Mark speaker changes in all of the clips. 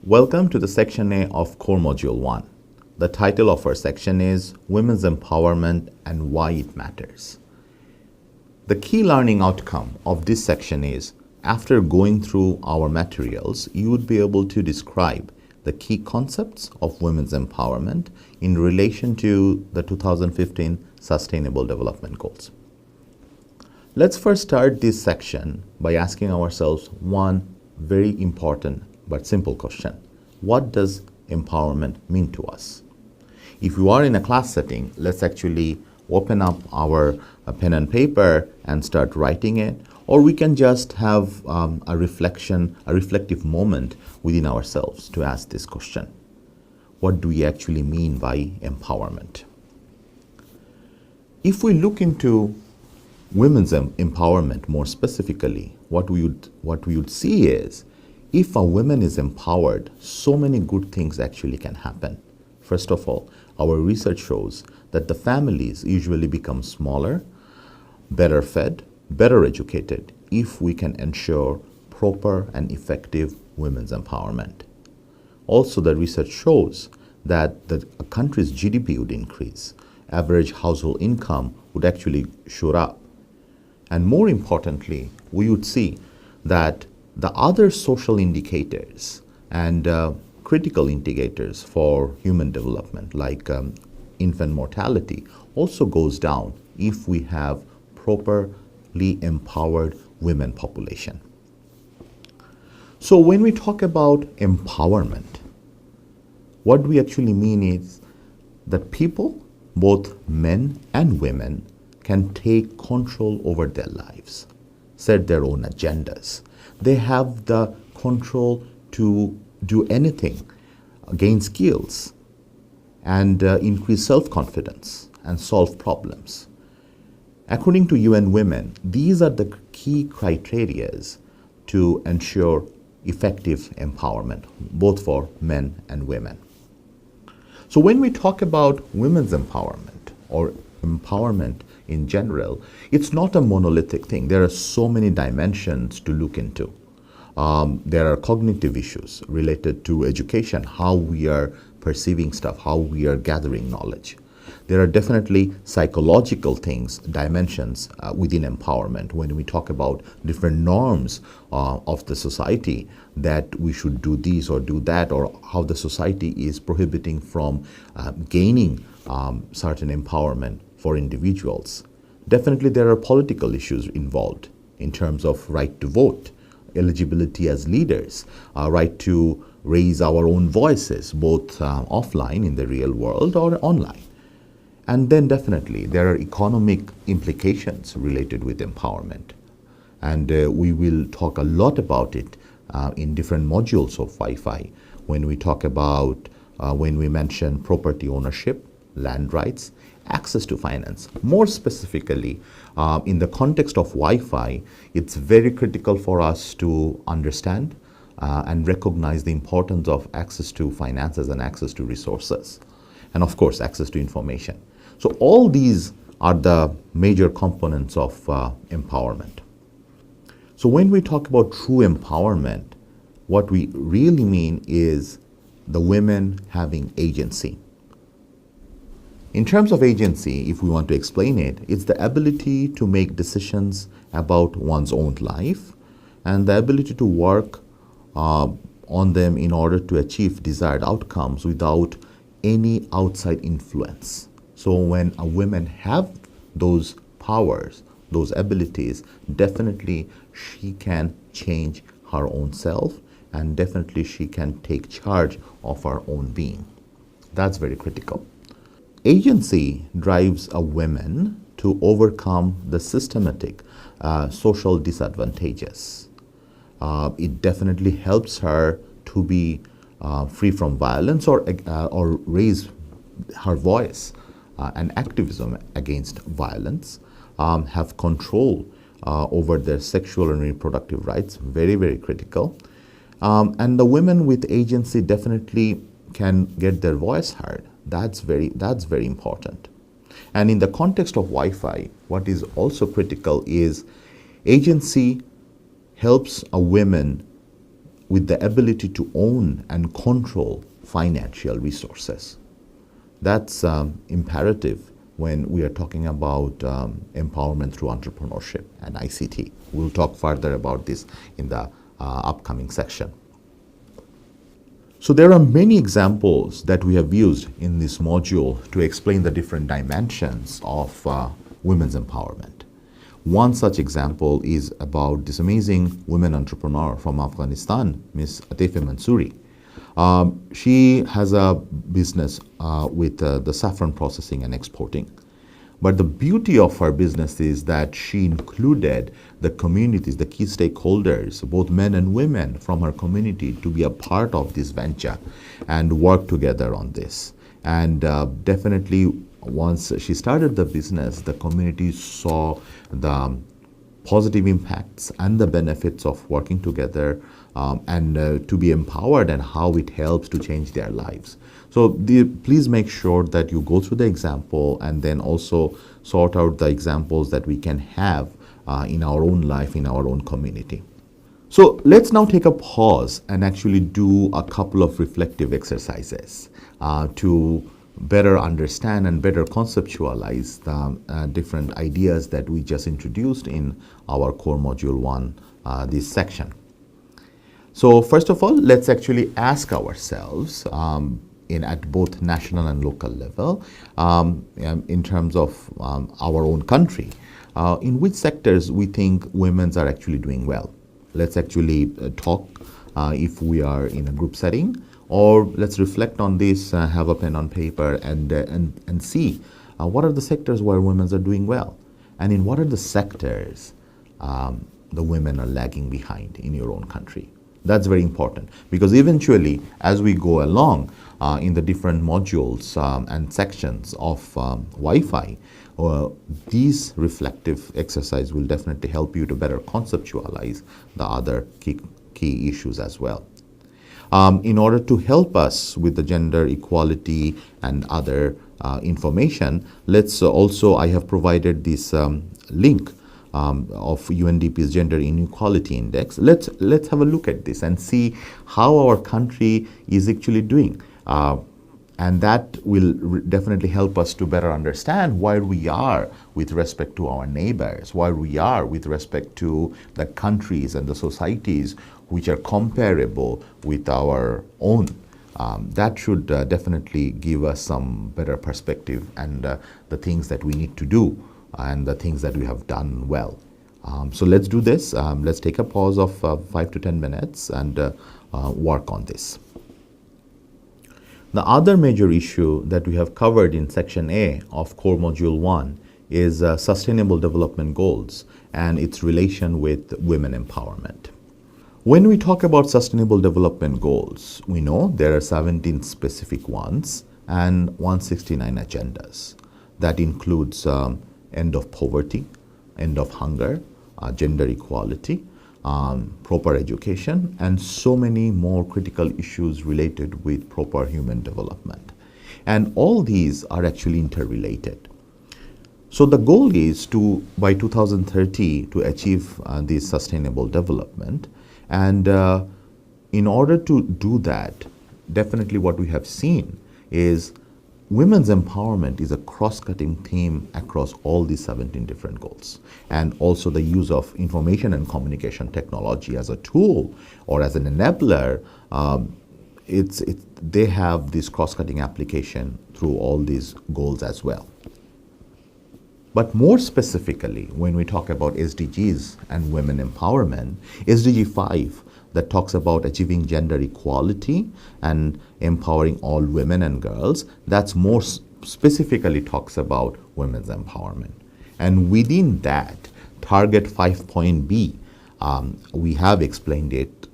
Speaker 1: Welcome to the Section A of Core Module 1. The title of our section is Women's Empowerment and Why It Matters. The key learning outcome of this section is, after going through our materials, you would be able to describe the key concepts of women's empowerment in relation to the 2015 Sustainable Development Goals. Let's first start this section by asking ourselves one very important but simple question. What does empowerment mean to us? If you are in a class setting, let's actually open up our pen and paper and start writing it, or we can just have a reflective moment within ourselves to ask this question. What do we actually mean by empowerment? If we look into women's empowerment more specifically, what we would see is, if a woman is empowered, so many good things actually can happen. First of all, our research shows that the families usually become smaller, better fed, better educated, if we can ensure proper and effective women's empowerment. Also, the research shows that a country's GDP would increase, average household income would actually shoot up. And more importantly, we would see that the other social indicators and critical indicators for human development, like infant mortality, also goes down if we have properly empowered women population. So when we talk about empowerment, what we actually mean is that people, both men and women, can take control over their lives, set their own agendas. They have the control to do anything, gain skills, and increase self-confidence and solve problems. According to UN Women, these are the key criteria to ensure effective empowerment, both for men and women. So when we talk about women's empowerment or empowerment in general, it's not a monolithic thing. There are so many dimensions to look into. There are cognitive issues related to education, how we are perceiving stuff, how we are gathering knowledge. There are definitely psychological things, dimensions within empowerment when we talk about different norms of the society, that we should do this or do that, or how the society is prohibiting from gaining certain empowerment for individuals. Definitely there are political issues involved in terms of right to vote, eligibility as leaders, right to raise our own voices, both offline in the real world or online. And then definitely there are economic implications related with empowerment. And we will talk a lot about it in different modules of Wi-Fi when we talk about, when we mention property ownership, land rights, access to finance. More specifically, in the context of Wi-Fi, it's very critical for us to understand and recognize the importance of access to finances and access to resources, and of course, access to information. So all these are the major components of empowerment. So when we talk about true empowerment, what we really mean is the women having agency. In terms of agency, if we want to explain it, it's the ability to make decisions about one's own life and the ability to work on them in order to achieve desired outcomes without any outside influence. So when a woman have those powers, those abilities, definitely she can change her own self, and definitely she can take charge of her own being. That's very critical. Agency drives a woman to overcome the systematic social disadvantages. It definitely helps her to be free from violence or raise her voice and activism against violence, have control over their sexual and reproductive rights, very, very critical. And the women with agency definitely can get their voice heard. That's very important. And in the context of Wi-Fi, what is also critical is agency helps a woman with the ability to own and control financial resources. That's imperative when we are talking about empowerment through entrepreneurship and ICT. We'll talk further about this in the upcoming section. So there are many examples that we have used in this module to explain the different dimensions of women's empowerment. One such example is about this amazing women entrepreneur from Afghanistan, Ms. Atife Mansouri. She has a business with the saffron processing and exporting. But the beauty of her business is that she included the communities, the key stakeholders, both men and women from her community, to be a part of this venture and work together on this. And definitely, once she started the business, the community saw the positive impacts and the benefits of working together and to be empowered, and how it helps to change their lives. So please make sure that you go through the example and then also sort out the examples that we can have in our own life, in our own community. So let's now take a pause and actually do a couple of reflective exercises to better understand and better conceptualize the different ideas that we just introduced in our core module 1, this section. So first of all, let's actually ask ourselves at both national and local level, in terms of our own country, in which sectors we think women are actually doing well. Let's actually talk if we are in a group setting, or let's reflect on this, have a pen on paper, and see what are the sectors where women are doing well, and in what are the sectors the women are lagging behind in your own country. That's very important, because eventually, as we go along in the different modules and sections of Wi-Fi, these reflective exercise will definitely help you to better conceptualize the other key issues as well. In order to help us with the gender equality and other information, I have provided this link of UNDP's Gender Inequality Index. Let's have a look at this and see how our country is actually doing. And that will definitely help us to better understand where we are with respect to our neighbors, where we are with respect to the countries and the societies which are comparable with our own. That should definitely give us some better perspective and the things that we need to do and the things that we have done well. So let's do this. Let's take a pause of 5 to 10 minutes and work on this. The other major issue that we have covered in Section A of Core Module 1 is Sustainable Development Goals and its relation with women empowerment. When we talk about Sustainable Development Goals, we know there are 17 specific ones and 169 agendas. That includes end of poverty, end of hunger, gender equality, proper education, and so many more critical issues related with proper human development. And all these are actually interrelated. So the goal is to, by 2030, to achieve this sustainable development. And in order to do that, definitely what we have seen is women's empowerment is a cross-cutting theme across all these 17 different goals. And also the use of information and communication technology as a tool or as an enabler, they have this cross-cutting application through all these goals as well. But more specifically, when we talk about SDGs and women empowerment, SDG 5 that talks about achieving gender equality and empowering all women and girls, that's more specifically talks about women's empowerment. And within that, target 5.B, we have explained it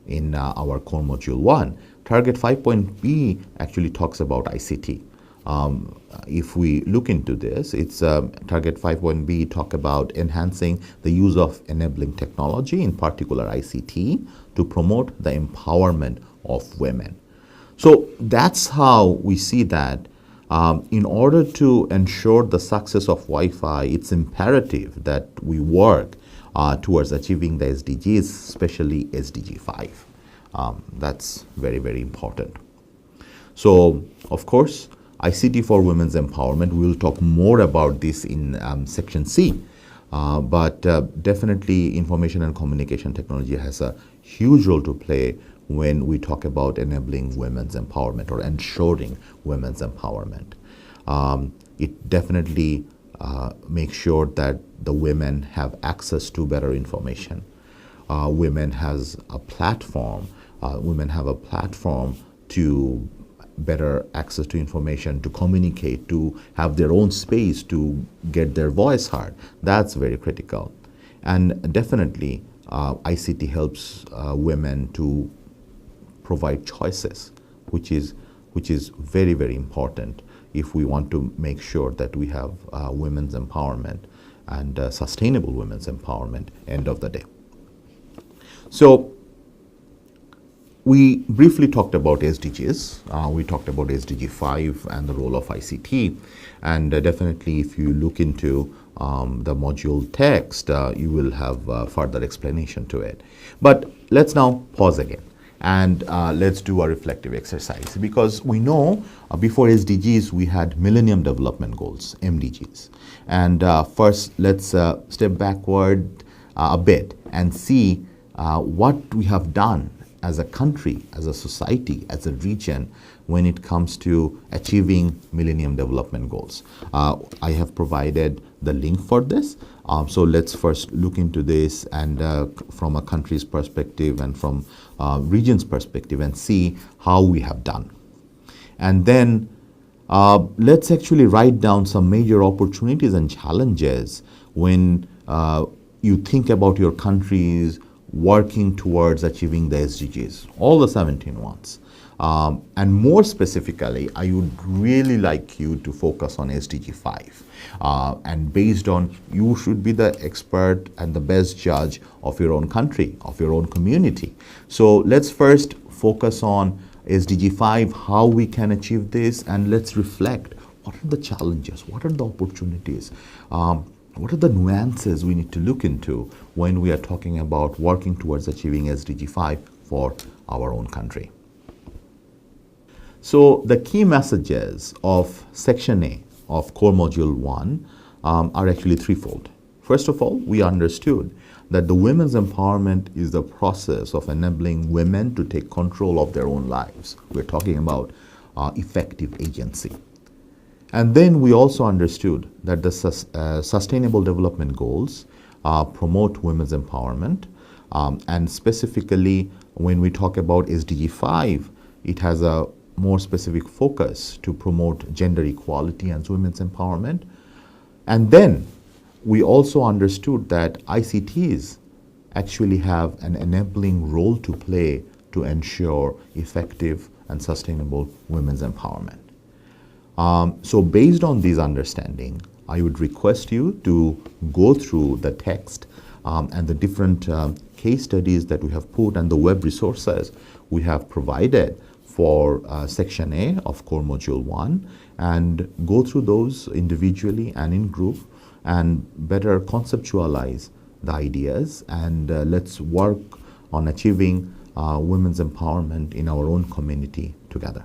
Speaker 1: in our core module 1. Target 5.B actually talks about ICT. If we look into this, it's target 5.B talk about enhancing the use of enabling technology, in particular ICT, to promote the empowerment of women. So that's how we see that in order to ensure the success of Wi-Fi, it's imperative that we work towards achieving the SDGs, especially SDG 5. That's very, very important. So, of course, ICT for women's empowerment, we will talk more about this in section C. But definitely information and communication technology has a huge role to play when we talk about enabling women's empowerment or ensuring women's empowerment. It definitely makes sure that the women have access to better information. Women have a platform to better access to information, to communicate, to have their own space, to get their voice heard. That's very critical. And definitely, ICT helps women to provide choices, which is very, very important if we want to make sure that we have women's empowerment and sustainable women's empowerment end of the day. So, we briefly talked about SDGs. We talked about SDG 5 and the role of ICT. And definitely, if you look into the module text, you will have further explanation to it. But let's now pause again and let's do a reflective exercise, because we know before SDGs we had Millennium Development Goals, MDGs. And first, let's step backward a bit and see what we have done as a country, as a society, as a region, when it comes to achieving Millennium Development Goals. I have provided the link for this. So let's first look into this and from a country's perspective and from region's perspective and see how we have done. And then let's actually write down some major opportunities and challenges when you think about your country's working towards achieving the SDGs, all the 17 ones. And more specifically, I would really like you to focus on SDG 5. And based on, you should be the expert and the best judge of your own country, of your own community. So let's first focus on SDG 5, how we can achieve this, and let's reflect what are the challenges, what are the opportunities, what are the nuances we need to look into when we are talking about working towards achieving SDG 5 for our own country. So the key messages of Section A of Core Module 1 are actually threefold. First of all, we understood that the women's empowerment is the process of enabling women to take control of their own lives. We're talking about effective agency. And then we also understood that the Sustainable Development Goals promote women's empowerment. And specifically, when we talk about SDG 5, it has a more specific focus to promote gender equality and women's empowerment. And then we also understood that ICTs actually have an enabling role to play to ensure effective and sustainable women's empowerment. So based on this understanding, I would request you to go through the text and the different case studies that we have put and the web resources we have provided for Section A of Core Module 1 and go through those individually and in group and better conceptualize the ideas, and let's work on achieving women's empowerment in our own community together.